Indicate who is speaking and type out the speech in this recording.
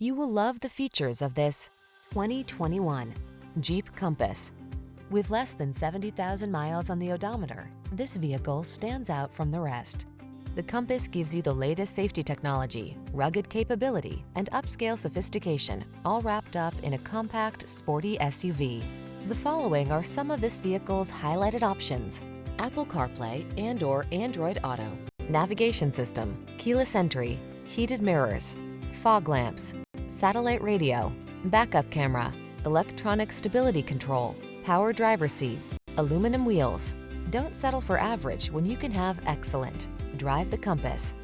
Speaker 1: You will love the features of this 2021 Jeep Compass. With less than 70,000 miles on the odometer, this vehicle stands out from the rest. The Compass gives you the latest safety technology, rugged capability, and upscale sophistication, all wrapped up in a compact, sporty SUV. The following are some of this vehicle's highlighted options: Apple CarPlay and/or Android Auto, navigation system, keyless entry, heated mirrors, fog lamps, satellite radio, backup camera, electronic stability control, power driver's seat, aluminum wheels. Don't settle for average when you can have excellent. Drive the Compass.